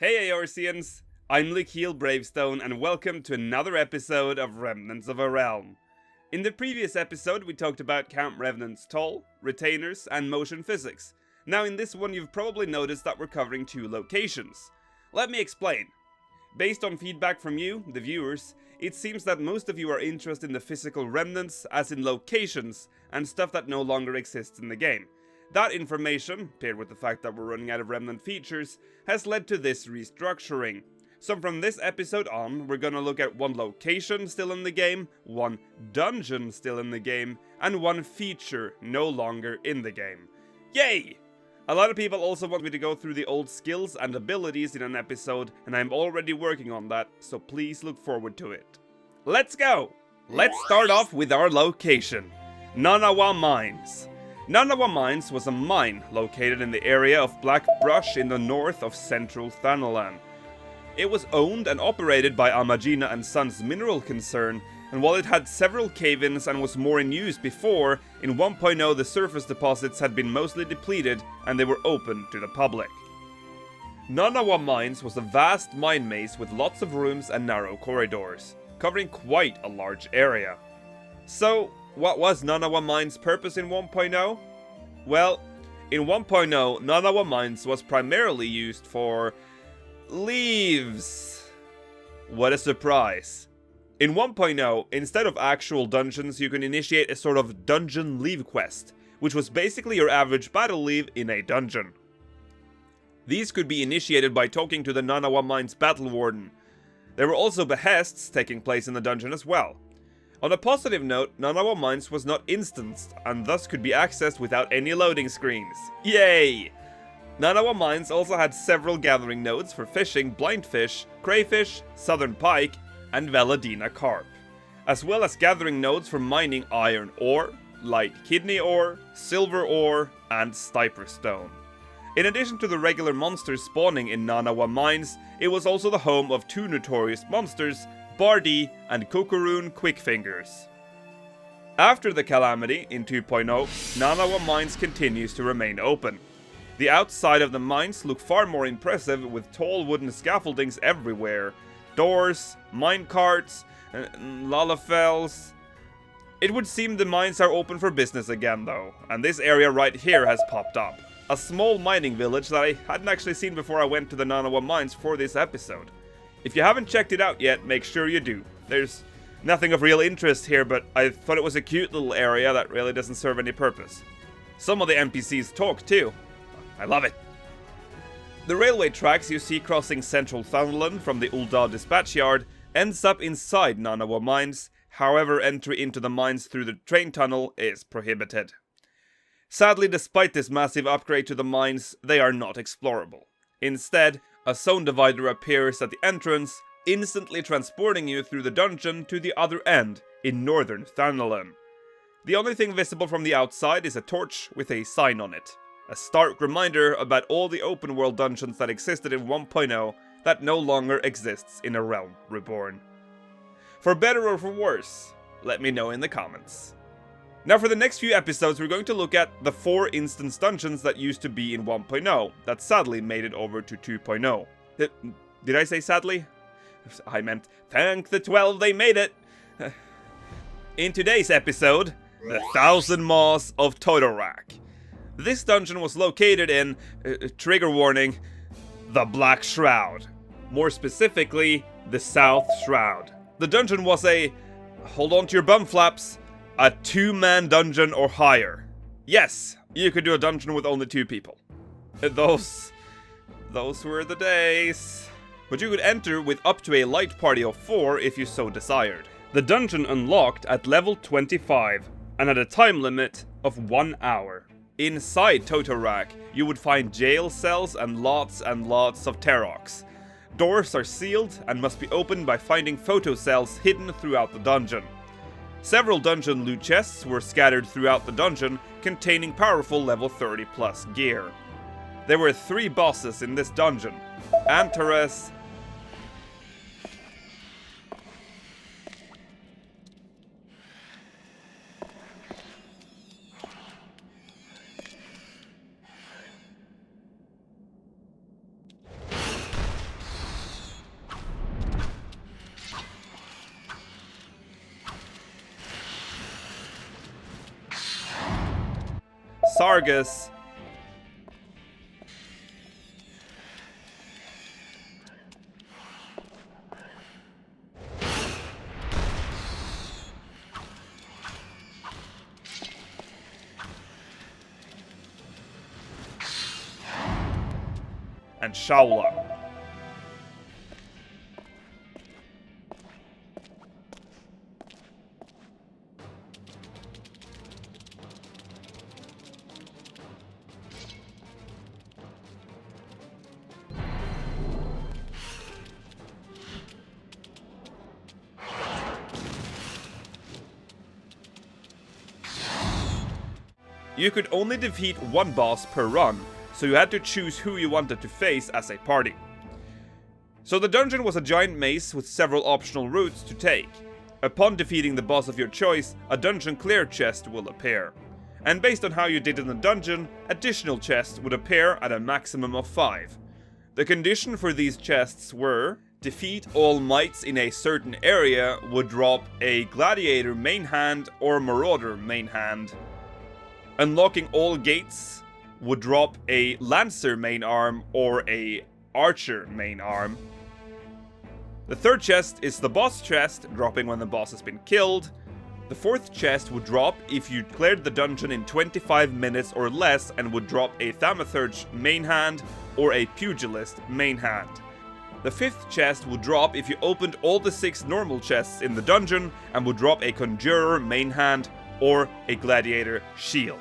Hey Eorzeans, I'm Lykiel Bravestone and welcome to another episode of Remnants of a Realm. In the previous episode we talked about Camp Revenant's toll, retainers and motion physics. Now in this one you've probably noticed that we're covering two locations. Let me explain. Based on feedback from you, the viewers, it seems that most of you are interested in the physical remnants as in locations and stuff that no longer exists in the game. That information, paired with the fact that we're running out of remnant features, has led to this restructuring. So from this episode on, we're gonna look at one location still in the game, one dungeon still in the game, and one feature no longer in the game. Yay! A lot of people also want me to go through the old skills and abilities in an episode, and I'm already working on that, so please look forward to it. Let's go! Let's start off with our location, Nanawa Mines. Nanawa Mines was a mine located in the area of Black Brush in the north of central Thanalan. It was owned and operated by Amagina and Sons Mineral Concern, and while it had several cave-ins and was more in use before, in 1.0 the surface deposits had been mostly depleted and they were open to the public. Nanawa Mines was a vast mine maze with lots of rooms and narrow corridors, covering quite a large area. So, what was Nanawa Mines' purpose in 1.0? Well, in 1.0, Nanawa Mines was primarily used for leaves. What a surprise. In 1.0, instead of actual dungeons, you can initiate a sort of dungeon leave quest, which was basically your average battle leave in a dungeon. These could be initiated by talking to the Nanawa Mines Battle Warden. There were also behests taking place in the dungeon as well. On a positive note, Nanawa Mines was not instanced, and thus could be accessed without any loading screens. Yay! Nanawa Mines also had several gathering nodes for fishing blindfish, crayfish, southern pike, and Veladina carp, as well as gathering nodes for mining iron ore, light kidney ore, silver ore, and stiper stone. In addition to the regular monsters spawning in Nanawa Mines, it was also the home of two notorious monsters, Bardi and Kukuroon Quickfingers. After the calamity in 2.0, Nanawa Mines continues to remain open. The outside of the mines look far more impressive with tall wooden scaffoldings everywhere, doors, mine carts, lalafels. It would seem the mines are open for business again though, and this area right here has popped up. A small mining village that I hadn't actually seen before I went to the Nanawa Mines for this episode. If you haven't checked it out yet, make sure you do. There's nothing of real interest here, but I thought it was a cute little area that really doesn't serve any purpose. Some of the NPCs talk too. I love it. The railway tracks you see crossing central Thanalan from the Ul'dah dispatch yard ends up inside Nanawa Mines, however entry into the mines through the train tunnel is prohibited. Sadly, despite this massive upgrade to the mines, they are not explorable. Instead, a zone divider appears at the entrance, instantly transporting you through the dungeon to the other end, in northern Thanalan. The only thing visible from the outside is a torch with a sign on it. A stark reminder about all the open world dungeons that existed in 1.0 that no longer exists in A Realm Reborn. For better or for worse, let me know in the comments. Now for the next few episodes we're going to look at the 4 instance dungeons that used to be in 1.0 that sadly made it over to 2.0. Did I say sadly? I meant thank the 12 they made it! In today's episode, the 1000 Maws of Toto-rak. This dungeon was located in, trigger warning, the Black Shroud. More specifically, the South Shroud. The dungeon was a, hold on to your bum flaps, a 2-man dungeon or higher. Yes, you could do a dungeon with only 2 people. Those were the days. But you could enter with up to a light party of 4 if you so desired. The dungeon unlocked at level 25 and had a time limit of 1 hour. Inside Toto-rak, you would find jail cells and lots of Terraks. Doors are sealed and must be opened by finding photo cells hidden throughout the dungeon. Several dungeon loot chests were scattered throughout the dungeon, containing powerful level 30 plus gear. There were 3 bosses in this dungeon: Antares, Sargus. And Shaola. You could only defeat one boss per run, so you had to choose who you wanted to face as a party. So the dungeon was a giant maze with several optional routes to take. Upon defeating the boss of your choice, a dungeon clear chest will appear. And based on how you did in the dungeon, additional chests would appear at a maximum of 5. The condition for these chests were: defeat all mites in a certain area would drop a gladiator main hand or marauder main hand. Unlocking all gates would drop a lancer main arm or a archer main arm. The third chest is the boss chest, dropping when the boss has been killed. The fourth chest would drop if you cleared the dungeon in 25 minutes or less and would drop a thaumaturge main hand or a pugilist main hand. The fifth chest would drop if you opened all the 6 normal chests in the dungeon and would drop a conjurer main hand or a gladiator shield.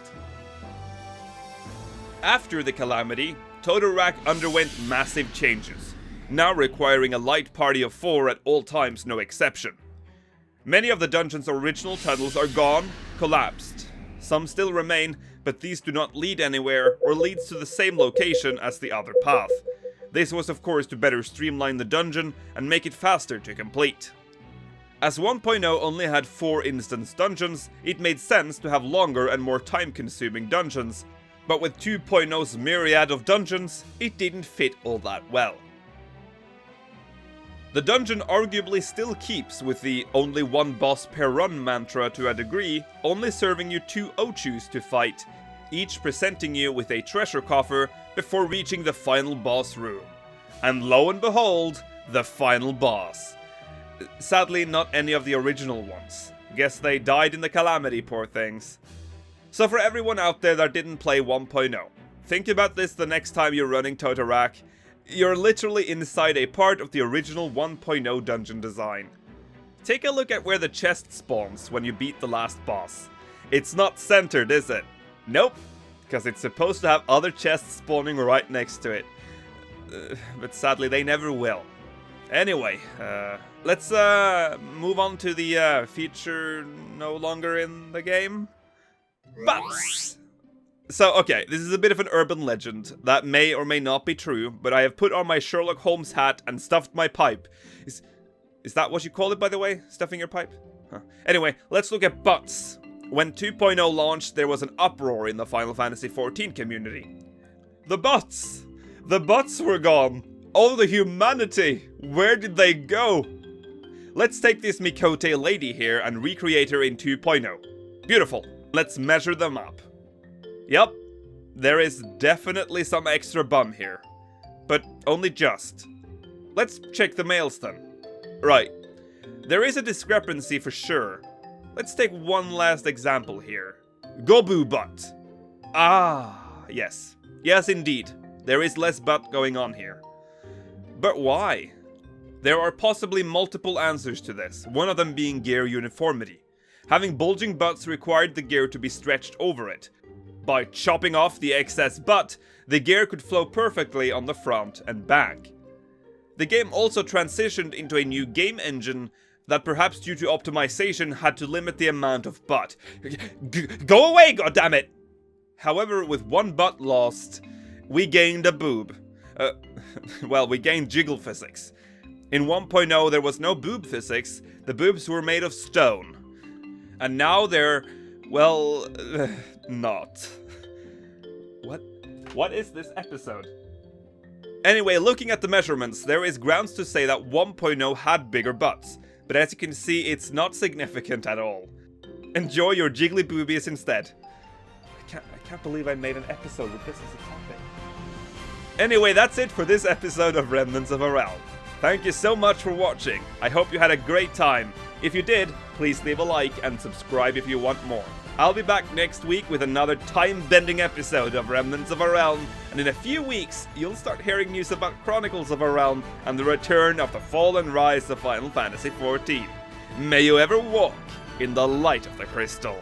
After the calamity, Toto-rak underwent massive changes, now requiring a light party of 4 at all times, no exception. Many of the dungeon's original tunnels are gone, collapsed. Some still remain, but these do not lead anywhere or leads to the same location as the other path. This was of course to better streamline the dungeon and make it faster to complete. As 1.0 only had 4 instance dungeons, it made sense to have longer and more time-consuming dungeons, but with 2.0's myriad of dungeons, it didn't fit all that well. The dungeon arguably still keeps with the only one boss per run mantra to a degree, only serving you 2 Ochus to fight, each presenting you with a treasure coffer before reaching the final boss room. And lo and behold, the final boss. Sadly, not any of the original ones. Guess they died in the calamity, poor things. So for everyone out there that didn't play 1.0, think about this the next time you're running Toto-rak. You're literally inside a part of the original 1.0 dungeon design. Take a look at where the chest spawns when you beat the last boss. It's not centered, is it? Nope, because it's supposed to have other chests spawning right next to it. But sadly they never will. Anyway, let's move on to the feature no longer in the game. Butts! So, okay, this is a bit of an urban legend that may or may not be true, but I have put on my Sherlock Holmes hat and stuffed my pipe. Is that what you call it, by the way? Stuffing your pipe? Huh. Anyway, let's look at butts. When 2.0 launched, there was an uproar in the Final Fantasy XIV community. The butts! The butts were gone! Oh, the humanity! Where did they go? Let's take this Miqo'te lady here and recreate her in 2.0. Beautiful. Let's measure them up. Yup, there is definitely some extra bum here. But only just. Let's check the males then. Right. There is a discrepancy for sure. Let's take one last example here. Gobu butt. Ah, yes. Yes, indeed. There is less butt going on here. But why? There are possibly multiple answers to this, one of them being gear uniformity. Having bulging butts required the gear to be stretched over it. By chopping off the excess butt, the gear could flow perfectly on the front and back. The game also transitioned into a new game engine that, perhaps due to optimization, had to limit the amount of butt. Go away, goddammit! However, with one butt lost, we gained a boob. Well, we gained jiggle physics. In 1.0 there was no boob physics, the boobs were made of stone. And now they're, well, not. What is this episode? Anyway, looking at the measurements, there is grounds to say that 1.0 had bigger butts, but as you can see, it's not significant at all. Enjoy your jiggly boobies instead. I can't believe I made an episode with this as a topic. Anyway, that's it for this episode of Remnants of a Realm. Thank you so much for watching. I hope you had a great time. If you did, please leave a like and subscribe if you want more. I'll be back next week with another time-bending episode of Remnants of a Realm, and in a few weeks, you'll start hearing news about Chronicles of a Realm and the return of the fall and rise of Final Fantasy XIV. May you ever walk in the light of the crystal.